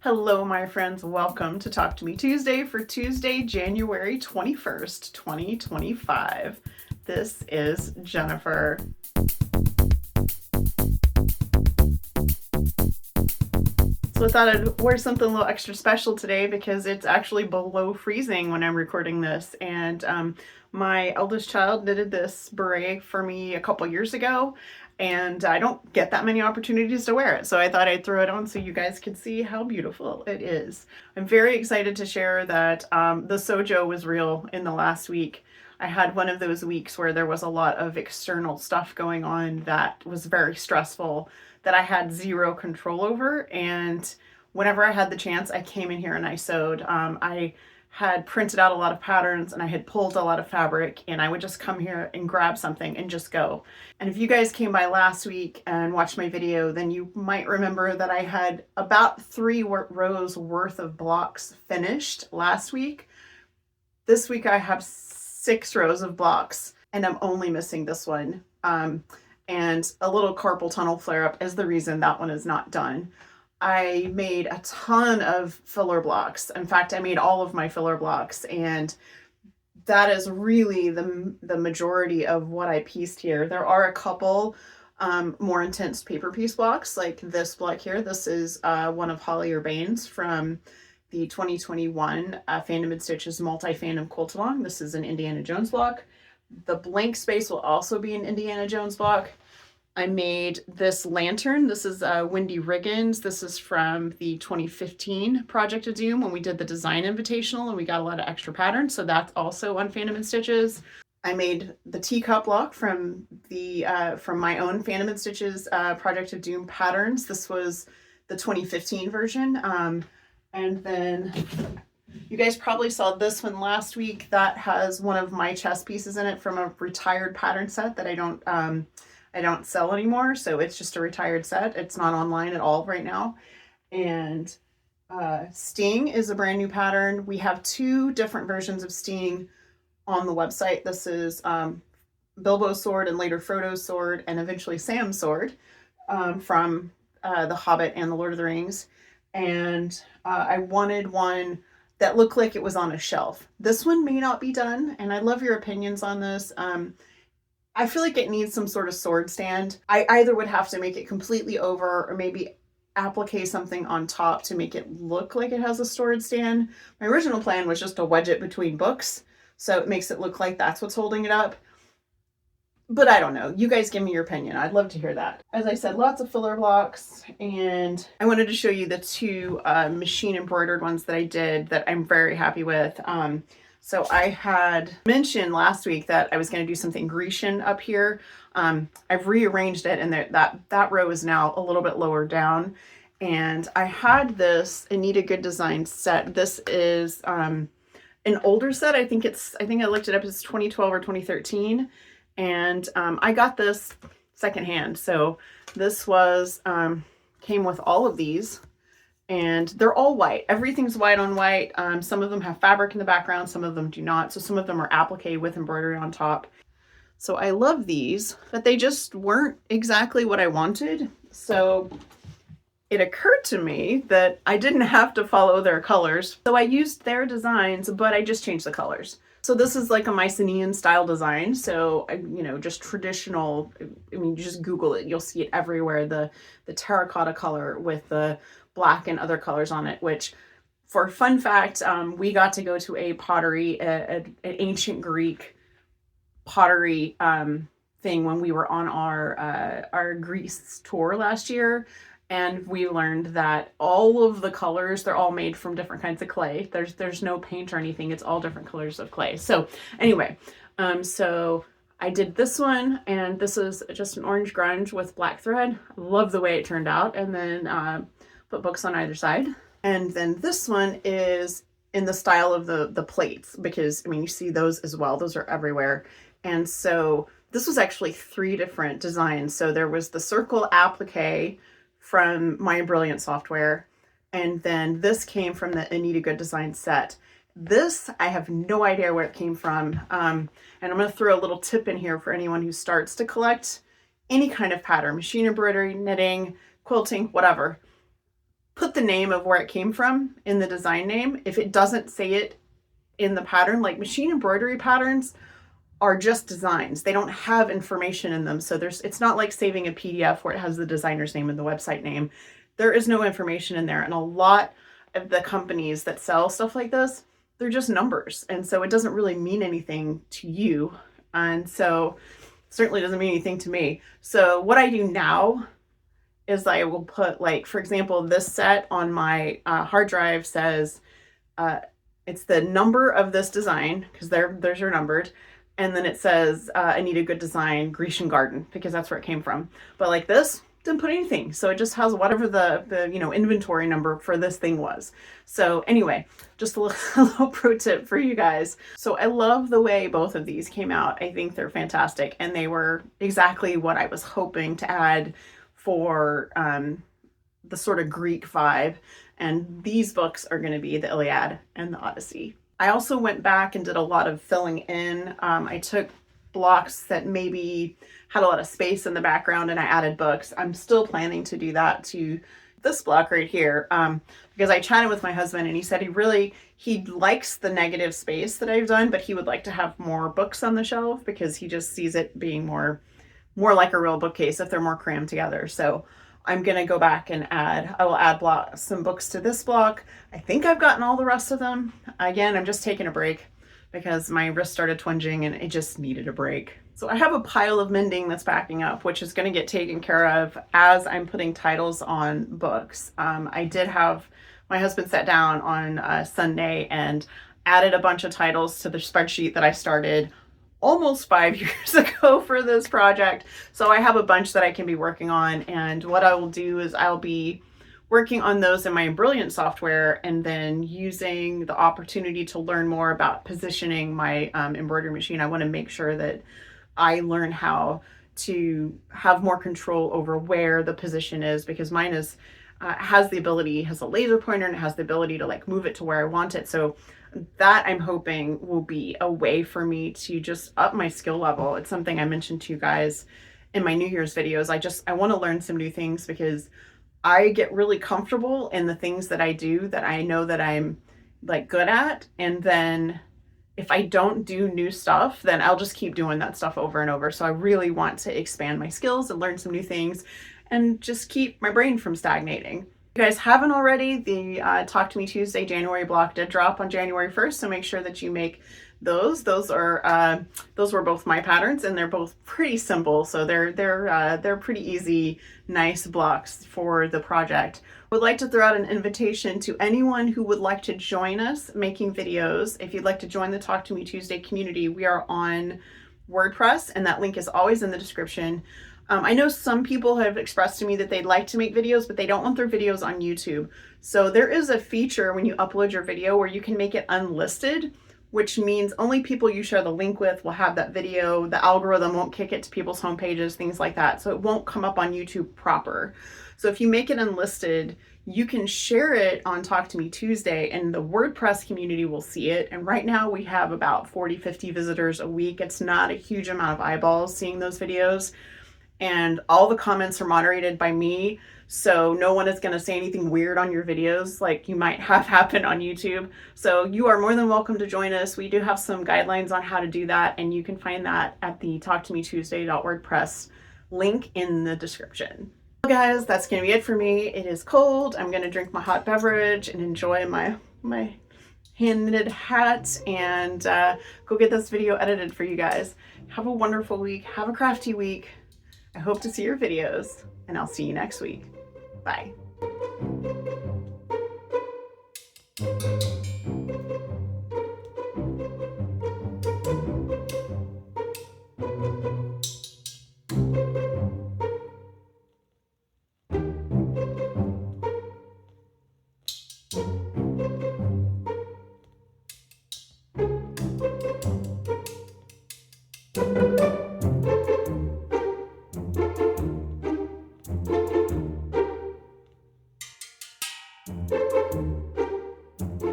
Hello, my friends. Welcome to Talk to Me Tuesday for Tuesday, January 21st, 2025. This is Jennifer. So I thought I'd wear something a little extra special today because it's actually below freezing when I'm recording this. And my eldest child knitted this beret for me a couple years ago, and I don't get that many opportunities to wear it. So I thought I'd throw it on so you guys could see how beautiful it is. I'm very excited to share that the Sewjo was real in the last week. I had one of those weeks where there was a lot of external stuff going on that was very stressful, that I had zero control over. And whenever I had the chance, I came in here and I sewed. I had printed out a lot of patterns and I had pulled a lot of fabric, and I would just come here and grab something and just go. And if you guys came by last week and watched my video, then you might remember that I had about 3 rows worth of blocks finished last week. This week I have 6 rows of blocks, and I'm only missing this one. And a little carpal tunnel flare-up is the reason that one is not done. I made a ton of filler blocks. In fact, I made all of my filler blocks, and that is really the majority of what I pieced here. There are a couple more intense paper piece blocks, like this block here. This is one of Holly Urbane's from the 2021 Fandom and Stitches multi-fandom quilt along. This is an Indiana Jones block. The blank space will also be an Indiana Jones block. I made this lantern. This is Wendy Riggins. This is from the 2015 Project of Doom when we did the design invitational and we got a lot of extra patterns. So that's also on Fandom and Stitches. I made the teacup block from my own Fandom and Stitches Project of Doom patterns. This was the 2015 version. And then you guys probably saw this one last week. That has one of my chess pieces in it from a retired pattern set that I don't sell anymore. So it's just a retired set. It's not online at all right now. And Sting is a brand new pattern. We have 2 different versions of Sting on the website. This is Bilbo's sword and later Frodo's sword and eventually Sam's sword from The Hobbit and The Lord of the Rings. And I wanted one that looked like it was on a shelf. This one may not be done, and I'd love your opinions on this. I feel like it needs some sort of sword stand. I either would have to make it completely over or maybe applique something on top to make it look like it has a sword stand. My original plan was just to wedge it between books, so it makes it look like that's what's holding it up. But I don't know. You guys give me your opinion. I'd love to hear that. As I said, lots of filler blocks, and I wanted to show you the 2 machine embroidered ones that I did that I'm very happy with. So I had mentioned last week that I was going to do something Grecian up here. I've rearranged it, and that row is now a little bit lower down. And I had this Anita Good Design set. This is an older set. I think I looked it up as 2012 or 2013. And I got this secondhand. So this was came with all of these, and they're all white. Everything's white on white. Some of them have fabric in the background, some of them do not. So some of them are applique with embroidery on top. So I love these, but they just weren't exactly what I wanted. So it occurred to me that I didn't have to follow their colors. So I used their designs, but I just changed the colors. So this is like a Mycenaean style design. So, just traditional. I mean, you just Google it. You'll see it everywhere. The terracotta color with the black and other colors on it, which, for fun fact, we got to go to a pottery, an ancient Greek pottery thing when we were on our Greece tour last year. And we learned that all of the colors, they're all made from different kinds of clay. There's no paint or anything. It's all different colors of clay. So anyway, so I did this one, and this is just an orange grunge with black thread. I love the way it turned out. And then put books on either side. And then this one is in the style of the plates, because you see those as well. Those are everywhere. And so this was actually 3 different designs. So there was the circle applique from My Brilliant software. And then this came from the Anita Good Design set. This, I have no idea where it came from. And I'm going to throw a little tip in here for anyone who starts to collect any kind of pattern, machine embroidery, knitting, quilting, whatever. put the name of where it came from in the design name. If it doesn't say it in the pattern, like machine embroidery patterns are just designs. They don't have information in them. So it's not like saving a PDF where it has the designer's name and the website name. There is no information in there. And a lot of the companies that sell stuff like this, they're just numbers. And so it doesn't really mean anything to you. And so certainly doesn't mean anything to me. So what I do now is I will put, like, for example, this set on my hard drive says, it's the number of this design, because theirs are numbered. And then it says, I need a good design, Grecian garden, because that's where it came from. But like this, didn't put anything. So it just has whatever the inventory number for this thing was. So anyway, just a little pro tip for you guys. So I love the way both of these came out. I think they're fantastic. And they were exactly what I was hoping to add for the sort of Greek vibe. And these books are going to be the Iliad and the Odyssey. I also went back and did a lot of filling in. I took blocks that maybe had a lot of space in the background and I added books. I'm still planning to do that to this block right here, because I chatted with my husband and he said he likes the negative space that I've done, but he would like to have more books on the shelf because he just sees it being more like a real bookcase if they're more crammed together. So I'm going to go back and I will add some books to this block. I think I've gotten all the rest of them. Again, I'm just taking a break because my wrist started twinging and it just needed a break. So I have a pile of mending that's backing up, which is going to get taken care of as I'm putting titles on books. I did have my husband sat down on Sunday and added a bunch of titles to the spreadsheet that I started almost 5 years ago for this project. So I have a bunch that I can be working on. And what I will do is I'll be working on those in my Brilliant software and then using the opportunity to learn more about positioning my embroidery machine. I want to make sure that I learn how to have more control over where the position is, because mine has a laser pointer and it has the ability to like move it to where I want it. So that I'm hoping will be a way for me to just up my skill level. It's something I mentioned to you guys in my New Year's videos. I want to learn some new things because I get really comfortable in the things that I do that I know that I'm like good at. And then if I don't do new stuff, then I'll just keep doing that stuff over and over. So I really want to expand my skills and learn some new things and just keep my brain from stagnating. If you guys haven't already, the Talk to Me Tuesday January block did drop on January 1st, so make sure that you make those. Those were both my patterns, and they're both pretty simple, so they're pretty easy, nice blocks for the project. Would like to throw out an invitation to anyone who would like to join us making videos. If you'd like to join the Talk to Me Tuesday community, we are on WordPress, and that link is always in the description. I know some people have expressed to me that they'd like to make videos, but they don't want their videos on YouTube. So there is a feature when you upload your video where you can make it unlisted, which means only people you share the link with will have that video. The algorithm won't kick it to people's home pages, things like that. So it won't come up on YouTube proper. So if you make it unlisted, you can share it on Talk to Me Tuesday and the WordPress community will see it. And right now we have about 40, 50 visitors a week. It's not a huge amount of eyeballs seeing those videos. And all the comments are moderated by me, so no one is going to say anything weird on your videos like you might have happen on YouTube. So you are more than welcome to join us. We do have some guidelines on how to do that, and you can find that at the talktometuesday.wordpress link in the description. Well, guys, that's going to be it for me. It is cold. I'm going to drink my hot beverage and enjoy my hand knitted hat and go get this video edited for you guys. Have a wonderful week. Have a crafty week. I hope to see your videos, and I'll see you next week. Bye.